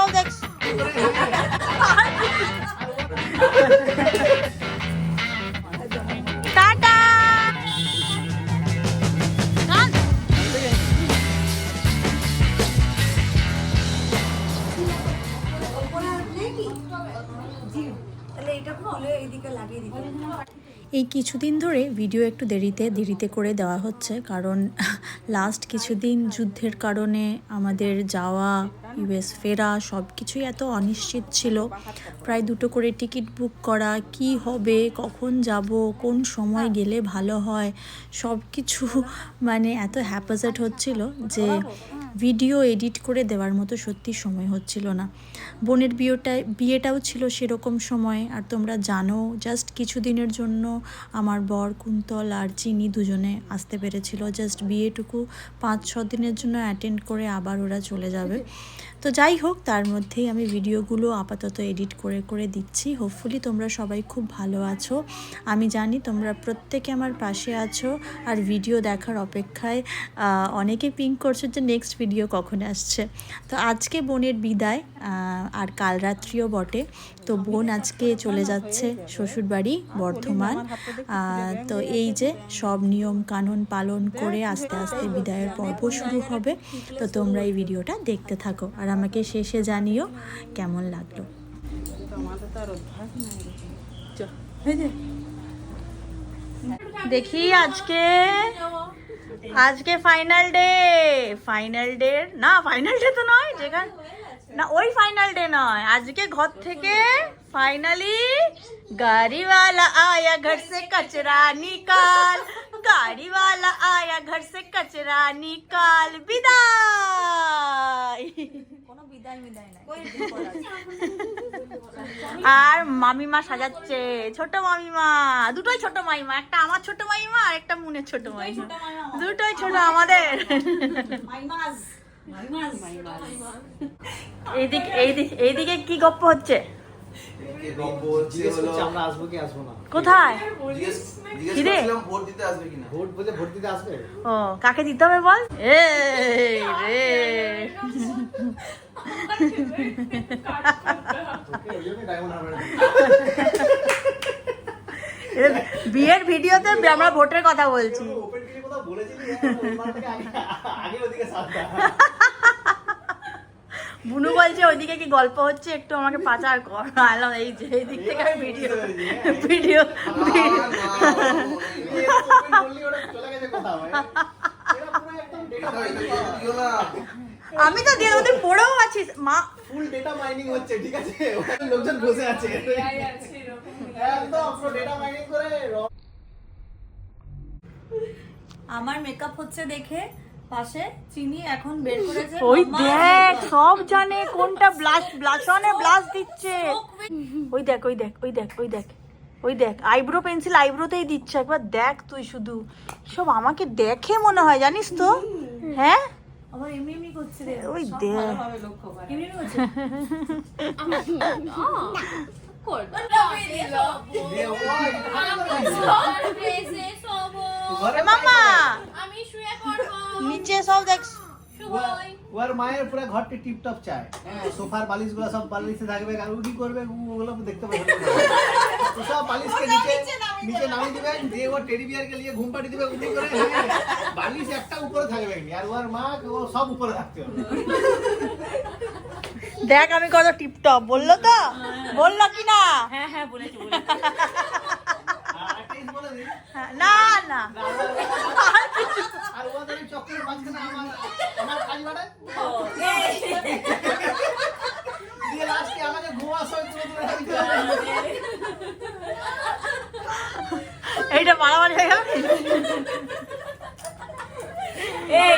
সব দেখ। টাটা। এই কিছুদিন ধরে ভিডিও একটু দেরিতে করে দেওয়া হচ্ছে, কারণ লাস্ট কিছুদিন যুদ্ধের কারণে আমাদের যাওয়া, ইউএস ফেরা সব কিছুই এত অনিশ্চিত ছিল। প্রায় 2টো করে টিকিট বুক করা, কি হবে, কখন যাব, কোন সময় গেলে ভালো হয়, সব কিছু মানে এত হ্যাপাজেট হচ্ছিল যে ভিডিও এডিট করে দেওয়ার মতো সত্যি সময় হচ্ছিল না। বোনের বিয়েটাও ছিল সেরকম সময়। আর তোমরা জানো জাস্ট কিছুদিনের জন্য আমার বর কুন্তল আর চিনি দুজনে আসতে পেরেছিল। জাস্ট বিয়েটুকু 5-6 দিনের জন্য অ্যাটেন্ড করে আবার ওরা চলে যাবে। তো যাই হোক, তার মধ্যেই আমি ভিডিওগুলো আপাতত এডিট করে দিচ্ছি। হোপফুলি তোমরা সবাই খুব ভালো আছো। আমি জানি তোমরা প্রত্যেকে আমার পাশে আছো আর ভিডিও দেখার অপেক্ষায় অনেকে পিঙ্ক করছো যে নেক্সট ভিডিও কখন আসছে। তো আজকে বোনের বিদায়, আর কাল রাত্রিও বটে। তো বোন আজকে চলে যাচ্ছে শ্বশুরবাড়ি বর্ধমান। তো এই যে সব নিয়ম কানুন পালন করে আস্তে আস্তে বিদায়ের পর্ব শুরু হবে। তো তোমরা এই ভিডিওটা দেখতে থাকো আর আমাকে শেষে জানিও কেমন লাগলো। দেখি আজকে ফাইনাল ডে না, ফাইনাল ডে তো নয়, যেখানে না ওই ফাইনাল ডে নয়, আজকে ঘর থেকে ফাইনালি গাড়িওয়ালা আয়া ঘর সে কচরা নিকাল, গাড়িওয়ালা আয়া ঘর সে কচরা নিকাল, বিদায়। আর মামিমা সাজাচ্ছে, ছোট মামিমা, দুটোই ছোট মামিমা, একটা আমার ছোট মামিমা আর একটা মুনের ছোট মামিমা, দুটোই ছোট আমাদের। এইদিকে কি গপ্প হচ্ছে? কোথায়? ও, কাকে দিতে হবে বল? বিয়ের ভিডিওতে আমরা ভোটের কথা বলছি। বুনু বলছে ওইদিকে কি গল্প হচ্ছে, একটু আমাকে পাচার কর। এই যে এই দিক থেকে আমি ভিডিও আমি তো দিয়ে ওদের পড়েও আছি মা। ফুল ডেটা মাইনিং হচ্ছে, ঠিক আছে, লোকজন বসে আছে একদম পুরো ডেটা মাইনিং করে। আমার মেকআপ হচ্ছে দেখে পাশে চিনি এখন বের করেছে। ওই দেখ, সব জানে কোনটা ব্লাশনে ব্লাশ দিচ্ছে। ওই দেখ আইব্রো পেন্সিল আইব্রোতেই দিচ্ছে। একবার দেখ তুই, শুধু সব আমাকে দেখে মনে হয়, জানিস তো। হ্যাঁ, আমার এমনি করছে রে। ওই দেখ এমনি করছে। মামা নিচে সব দেখ। ওর মায়ের পুরো ঘরটি টিপটপ চায়, সোফার বালিশ গুলো সব বালিশে থাকবে, আর ও কি করবে ওগুলো দেখতে পাবে তো সব বালিশকে নিচে নামিয়ে দিবেন, দিয়ে ওর টেডি বিয়ারকে নিয়ে ঘুম পাড়িয়ে দিবে উঠে করে। বালিশ একটা উপরে থাকবে আর ওর মা ও সব উপরে রাখতে হবে। দেখ আমি কত টিপটপ, বললো তো, বললো কি না? হ্যাঁ বলেছি। না না আর ওদের চক্করের মাঝখানে আমার কাজ বাড়ে দিয়ে লাস্টে আমাকে গোয়া সব তুলে রাখতে হবে। এইটা মারামারি হয়ে গেল। এই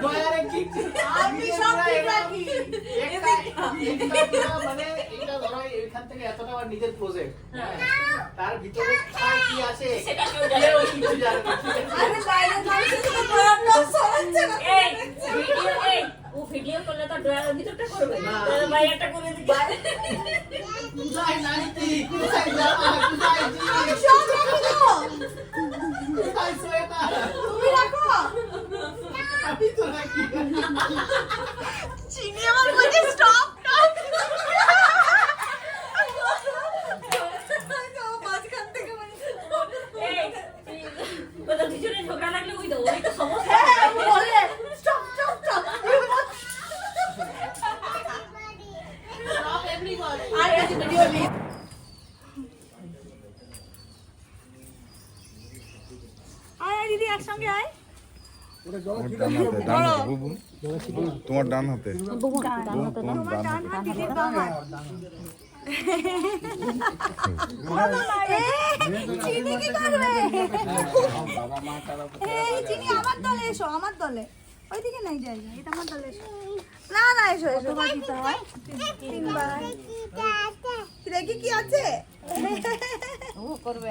ডয়ারে কি আমি সব ঠিক রাখি। মানে এটা ধরো এখান থেকে এতটা আমার নিজের প্রজেক্ট, তার ভিতরে কি আছে সেটা কেউ জানে না। আরে বাইরে যাচ্ছে তো প্রবলেম সরাচ্ছে না। এই ও ভিডিও করলে তো ড্রয়ারের ভিতরটা করবে না, বাইরেটা করে দিই। কোথায় নাইটি, কোথায় জামা, কোথায় জিন্স, আমি সব রাখি তো। কোথায় সোয়েটার তুমি রাখো। আমি তো রাখি। চিনি আমার বলছে স্টপ স্টপ। ডান হাতে বুবু তোমার ডান হাতে তোমার ডান হাতে চিনি কি করবে? এই চিনি আমার দলে এসো, আমার দলে। ওইদিকে নাই জায়গা, এটা আমার দলে এসো। না না এসো এসো। কতবার দিতে হয়? 3 বার। দেখি কি আছে? ও করবে।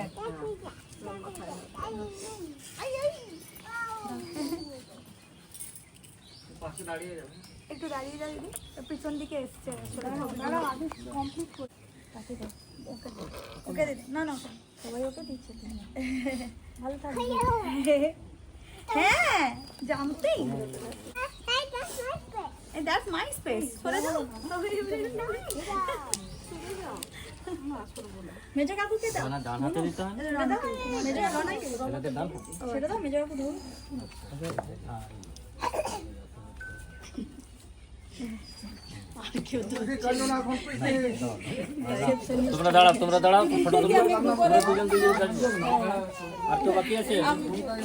I I. পাশে দাঁড়িয়ে যাবে। একটু দাঁড়িয়ে যাও দিদি। পিছন দিকে এসছে। দাঁড়াও আগে কমপ্লিট কর। কাটি দাও। ওকে দিদি। না না সবাই ওকে দিচ্ছে। ভালো থাকবে। হ্যাঁ জাম্পিং। That's my space. সরে যাও। মেজা কাকুকে দাও। না ডান হাতে দিতে হয়। মেজা কাকু নাই। সেটা দাও। সেটা দাও মেজা কাকু দাও। তোমরা দাঁড়াও ফটো তুলবো তোমরা দুজন আর তো বাকি আছে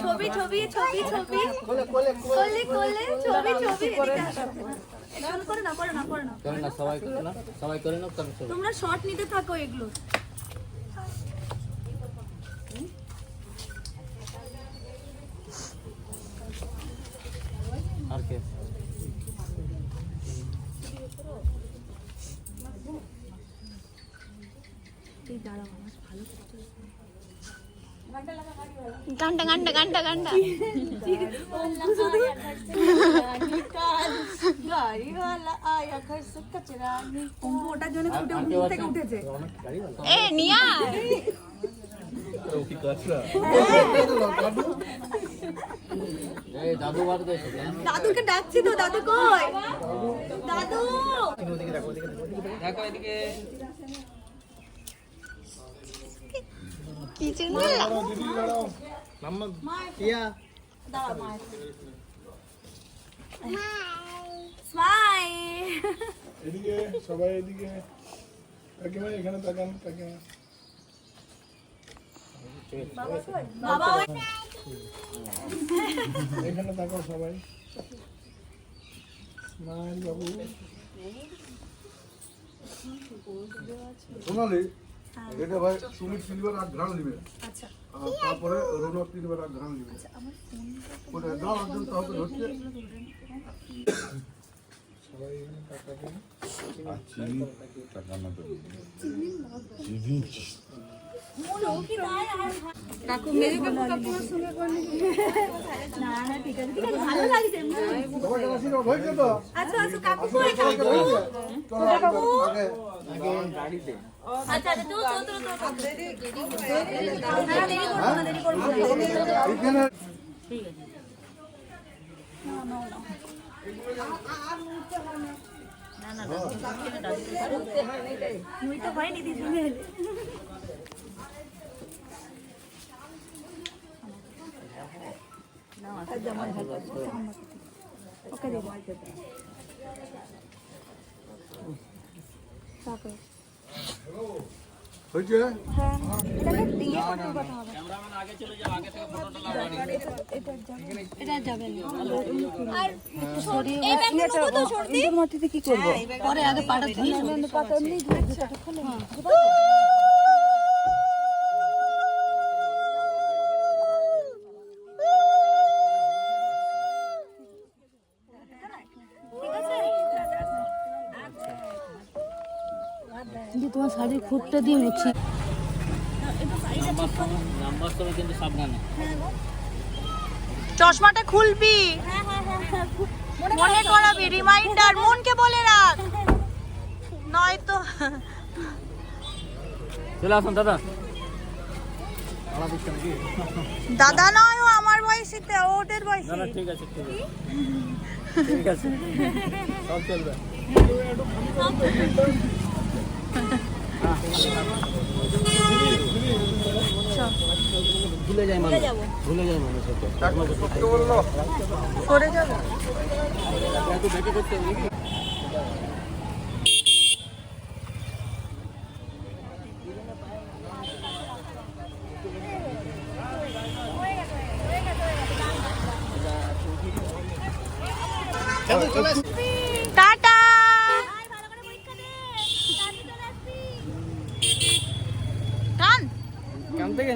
ছবি ছবি ছবি ছবি কোলে ছবি ছবি করে না সবাই করে না তোমরা শর্ট নিতে থাকো এগুলো আর কে গান্ডা ওটার জন্য উঠেছে এ নিয়া দাদুকে ডাকছি তো দাদু কই দাদু দেখো এদিকে কি চিনলে মাম্মা টিয়া স্মাইল এদিকে সবাই এদিকে কাকিমা এখানে তাকান কাকিমা বাবা এখানে তাকাও সবাই স্মাইল বাবু সোনালি এটা ভাই সুমিত সিলভার আর ঘ্রাণ নেবে আচ্ছা আর তারপরে রৌনক সিলভার আর ঘ্রাণ নেবে ওটা দাও একজন তাহলে ধরছে সবাই এখানে তাকাবেন আর চিনি তাকানো তো চিনি কাকু মেরে কাকুর সঙ্গে করনি না না ঠিক আছে ভালো লাগছে তোমাকে আশীর্বাদ হয়েছে তো আচ্ছা আচ্ছা কাকু কই কাকু কাকু আগে গাড়িতে আচ্ছা আচ্ছা তুই চল দেরি করব এখানে ঠিক আছে মুই তো হয়নি দিদি শুনে ওকে দিদি হয়েছে হ্যাঁ এটা দিয়ে কথা হবে ক্যামেরাম্যান আগে চলে যাও আগে থেকে ফটোটা লাগাও এটা যাবে না আর সরিয়ে এই ব্যাগটা নেবো তো সরদি এর মধ্যে কি করব পরে আগে পাটা ধুই পাটা এমনি ধুই জুতাটা খুলে তোমার শাড়ির খুঁটটা দিয়ে মুছি নাম্বার তো কিন্তু সাবধানে চশমাটা খুলবি মনে করাবি রিমাইন্ডার মনকে বলে রাখ নয়তো চলে আসুন দাদা দাদা নয় ও আমার বয়সীতে ওদের বয়সী না ঠিক আছে ঠিক আছে সব চলবে ভুলে যায় মানুষ করে যাবে রাজু চলে এসো। টাটা কান কান থেকে